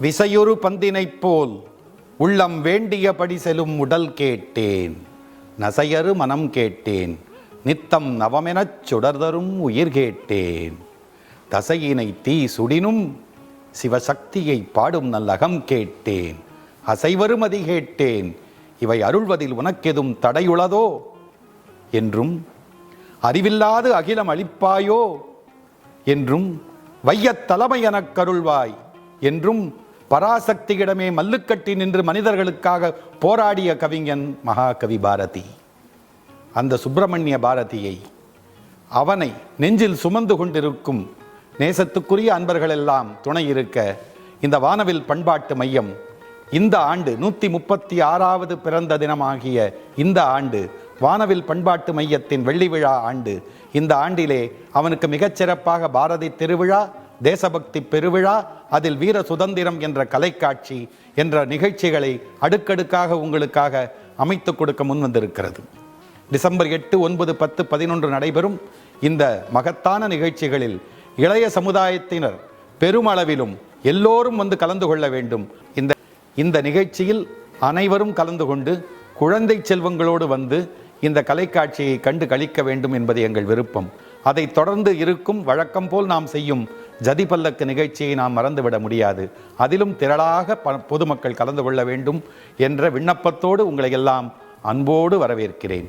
விசையொரு பந்தினைப் போல் உள்ளம் வேண்டியபடி செலும் உடல் கேட்டேன், நசையறு மனம் கேட்டேன், நித்தம் நவமெனச் சுடர்தரும் உயிர் கேட்டேன். தசையினை தீ சுடினும் சிவசக்தியை பாடும் நல்லகம் கேட்டேன், அசைவரும் அதி கேட்டேன், இவை அருள்வதில் உனக்கெதும் தடையுளதோ என்றும், அறிவில்லாது அகிலம் அளிப்பாயோ என்றும், வையத் தலைமை எனக் கருள்வாய் என்றும் பராசக்தியிடமே மல்லுக்கட்டி நின்று மனிதர்களுக்காக போராடிய கவிஞன் மகாகவி பாரதி. அந்த சுப்பிரமணிய பாரதியை, அவனை நெஞ்சில் சுமந்து கொண்டிருக்கும் நேசத்துக்குரிய அன்பர்களெல்லாம் துணை இருக்க இந்த வானவில் பண்பாட்டு மையம் இந்த ஆண்டு 136வது பிறந்த தினமாகிய இந்த ஆண்டு வானவில் பண்பாட்டு மையத்தின் வெள்ளி விழா ஆண்டு. இந்த ஆண்டிலே அவனுக்கு மிகச்சிறப்பாக பாரதி திருவிழா, தேசபக்தி பெருவிழா, அதில் வீர சுதந்திரம் என்ற கலைக்காட்சி என்ற நிகழ்ச்சிகளை அடுக்கடுக்காக உங்களுக்காக அமைத்து கொடுக்க முன்வந்திருக்கிறது. டிசம்பர் 8, 9, 10, 11 நடைபெறும் இந்த மகத்தான நிகழ்ச்சிகளில் இளைய சமுதாயத்தினர் பெருமளவிலும் எல்லோரும் வந்து கலந்து கொள்ள வேண்டும். இந்த நிகழ்ச்சியில் அனைவரும் கலந்து கொண்டு குழந்தை செல்வங்களோடு வந்து இந்த கலைக்காட்சியை கண்டு களிக்க வேண்டும் என்பது எங்கள் விருப்பம். அதை தொடர்ந்து இருக்கும் வழக்கம் போல் நாம் செய்யும் ஜதிபல்லக்கு நிகழ்ச்சியை நாம் மறந்துவிட முடியாது. அதிலும் திரளாக பொதுமக்கள் கலந்து கொள்ள வேண்டும் என்ற விண்ணப்பத்தோடு உங்களை எல்லாம் அன்போடு வரவேற்கிறேன்.